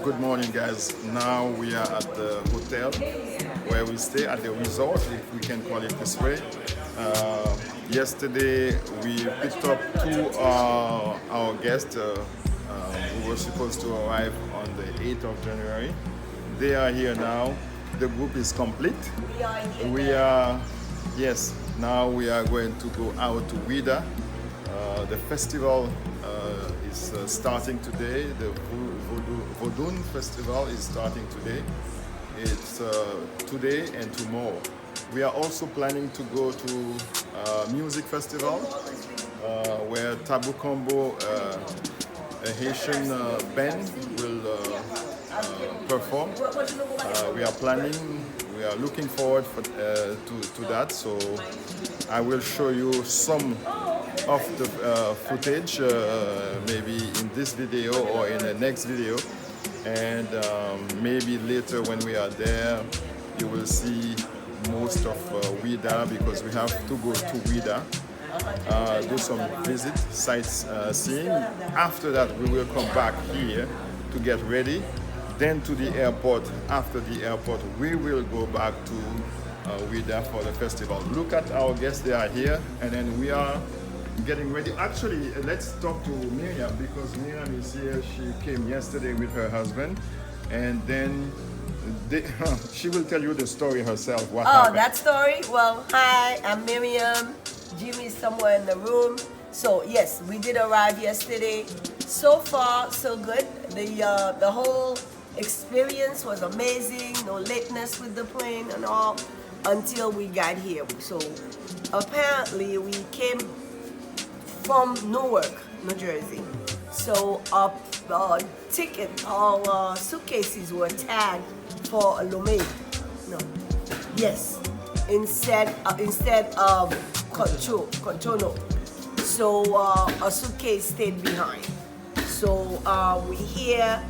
Good morning, guys. Now we are at the hotel where we stay at the resort, if we can call it this way. Yesterday we picked up our guests who were supposed to arrive on the 8th of January. They are here now. The group is complete. Now we are going to go out to Ouida. The festival is starting today. The Vodun festival is starting today. It's today and tomorrow. We are also planning to go to a music festival where Tabu Combo, a Haitian band, will perform. We are looking forward to that. So I will show you some of the footage, maybe in this video or in the next video, and maybe later when we are there you will see most of Ouida, because we have to go to Ouida, do some sightseeing. After that we will come back here to get ready, then to the airport. After the airport we will go back to Ouida for the festival. Look at our guests, they are here, and then we are getting ready. Actually, let's talk to Miriam, because Miriam is here. She came yesterday with her husband, and then she will tell you the story herself. What happened? That story? Well, hi, I'm Miriam. Jimmy's somewhere in the room. So yes, we did arrive yesterday. So far, so good. The whole experience was amazing. No lateness with the plane and all until we got here. So apparently we came from Newark, New Jersey. So our suitcases were tagged for Lomé. No, yes, instead of Contono. So a suitcase stayed behind. So we here.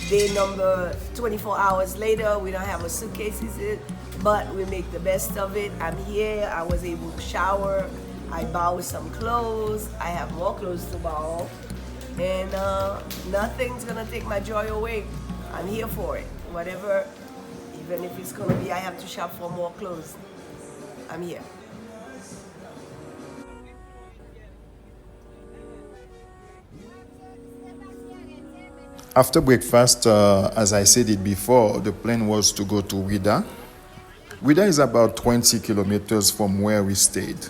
Day number 24 hours later. We don't have a suitcases, but we make the best of it. I'm here. I was able to shower. I borrowed some clothes. I have more clothes to borrow. And nothing's gonna take my joy away. I'm here for it. Whatever, even if it's gonna be I have to shop for more clothes, I'm here. After breakfast, as I said it before, the plan was to go to Ouida. Ouida is about 20 kilometers from where we stayed.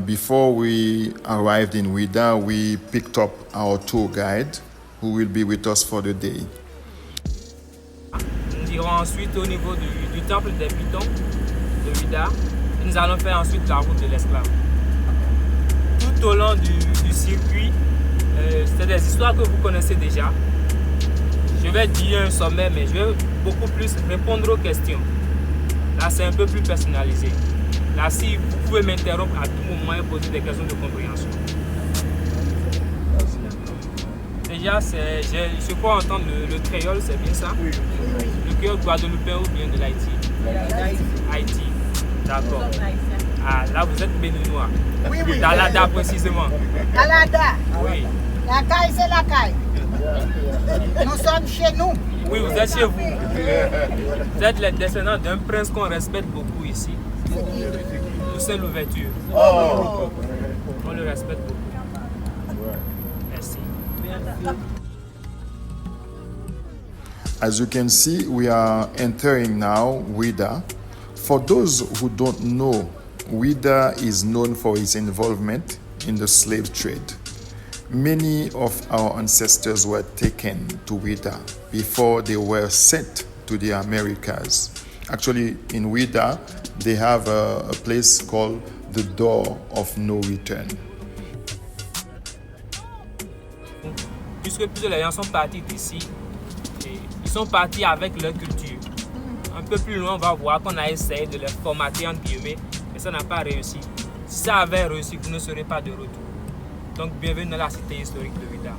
Before we arrived in Ouida, we picked up our tour guide who will be with us for the day. Nous irons ensuite au niveau du temple des Pitons de Ouida. Et nous allons faire ensuite la route de l'esclave. Tout au long du circuit, c'est des histoires que vous connaissez déjà. Je vais dire un sommet, mais je vais beaucoup plus répondre aux questions. Là, c'est un peu plus personnalisé. Là, si vous pouvez m'interrompre à tout moment et poser des questions de compréhension. Déjà, je crois entendre le créole, c'est bien ça? Oui. Le créole guadeloupéen ou bien de l'Haïti? Haïti. D'accord. Ah, là, vous êtes béninois. Oui. Dalada précisément. Dalada. Oui. La caille, c'est la caille. Nous sommes chez nous. Oui, vous êtes chez vous. Vous êtes les descendants d'un prince qu'on respecte beaucoup ici. Toussaint Louverture. Oh. On le respecte beaucoup. Merci. As you can see, we are entering now Ouida. For those who don't know, Ouida is known for its involvement in the slave trade. Many of our ancestors were taken to Ouida before they were sent to the Americas. Actually, in Ouida, they have a place called the Door of No Return. Puisque plusieurs gens sont partis d'ici, ils sont partis avec leur culture. Un peu plus loin, on va voir qu'on a essayé de les formater entre guillemets, mais ça n'a pas réussi. Si ça avait réussi, vous ne serez pas de retour. Donc, bienvenue dans la cité historique de Ouida.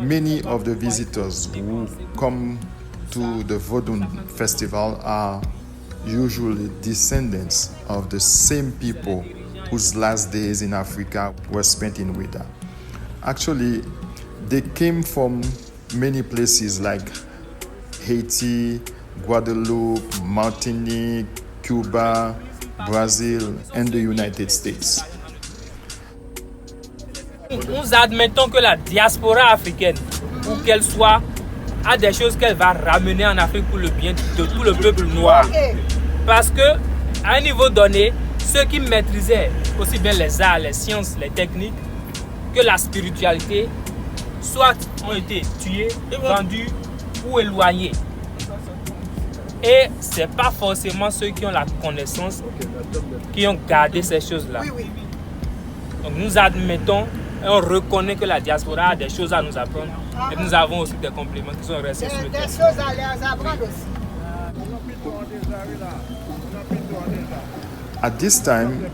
Many of the visitors who come to the Vodun festival are usually descendants of the same people whose last days in Africa were spent in Ouida. Actually, they came from many places like Haiti, Guadeloupe, Martinique, Cuba, Brazil, and the United States. Nous admettons que la diaspora africaine, où qu'elle soit, a des choses qu'elle va ramener en Afrique pour le bien de tout le peuple noir. Parce que, à un niveau donné, ceux qui maîtrisaient aussi bien les arts, les sciences, les techniques, que la spiritualité, soit ont été tués, vendus ou éloignés. Et ce n'est pas forcément ceux qui ont la connaissance qui ont gardé ces choses-là. Donc nous admettons et on reconnaît que la diaspora a des choses à nous apprendre. Et nous avons aussi des compléments qui sont restés sur le terrain. Des choses à leur apprendre aussi. At this time,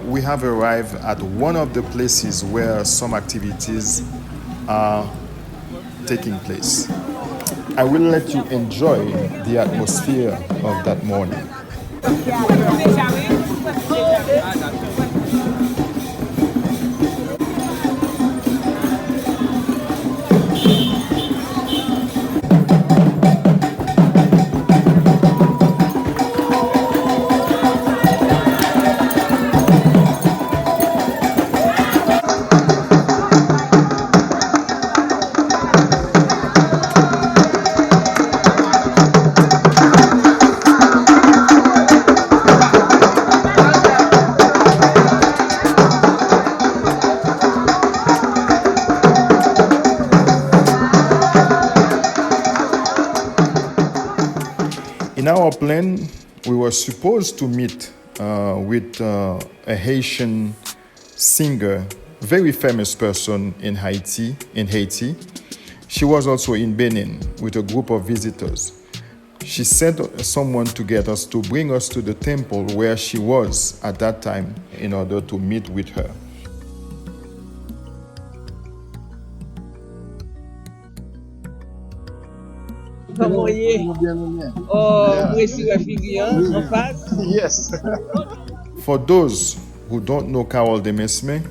we have arrived at one of the places where some activities are taking place. I will let you enjoy the atmosphere of that morning. In our plan, we were supposed to meet with a Haitian singer, very famous person in Haiti. She was also in Benin with a group of visitors. She sent someone to get us to bring us to the temple where she was at that time in order to meet with her. Yes. For those who don't know Carol Demesmin,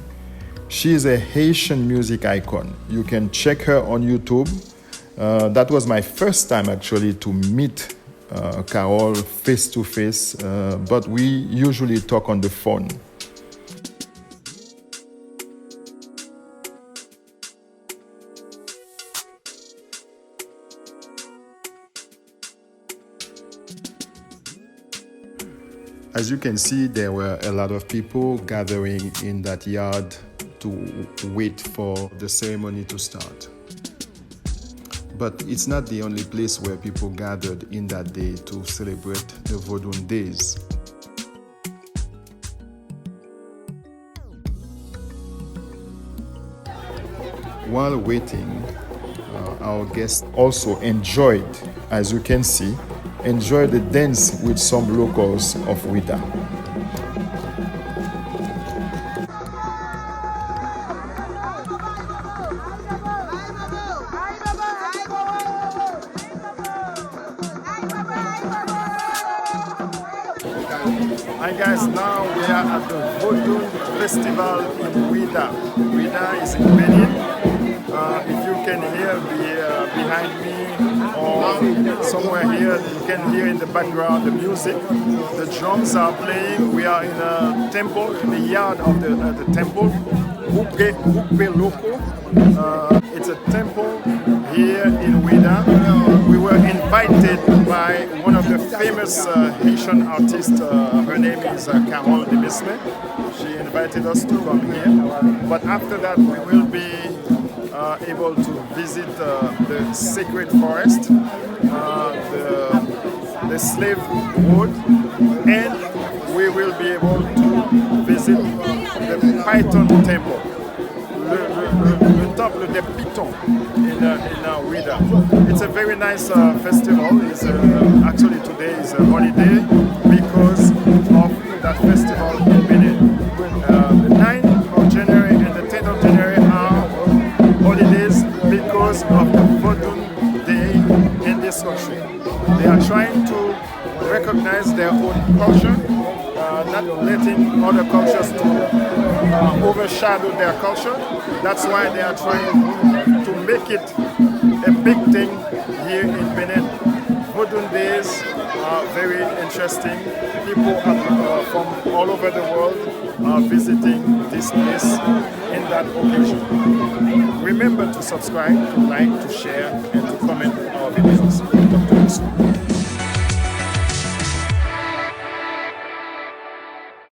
she is a Haitian music icon. You can check her on YouTube. That was my first time actually to meet Carol face to face, but we usually talk on the phone. As you can see, there were a lot of people gathering in that yard to wait for the ceremony to start. But it's not the only place where people gathered in that day to celebrate the Vodun days. While waiting, our guests also enjoyed, as you can see, enjoy the dance with some locals of Rwanda. Hi guys, now we are at the Vodun Festival in Rwanda. Rwanda is in Benin. If you can hear behind me or somewhere here, you can hear in the background the music. The drums are playing. We are in a temple, in the yard of the temple, it's a temple here in Rwanda. We were invited by one of the famous Haitian artists. Her name is Carol Demesmin. She invited us to come here. But after that, we will be able to visit the sacred forest, the slave wood, and we will be able to visit the Python temple, le temple des Pythons in Rwanda. It's a very nice festival. It's, actually today is a holiday because of that festival in Benin. The 9th of January and the 10th of January are holidays because of the Vodun Day in this country. They are trying to recognize their own culture. not letting other cultures to overshadow their culture. That's why they are trying to make it a big thing here in Benin. Vodun Days are very interesting. People from all over the world are visiting this place in that occasion. Remember to subscribe, to like, to share, and to comment our videos. Talk to you soon.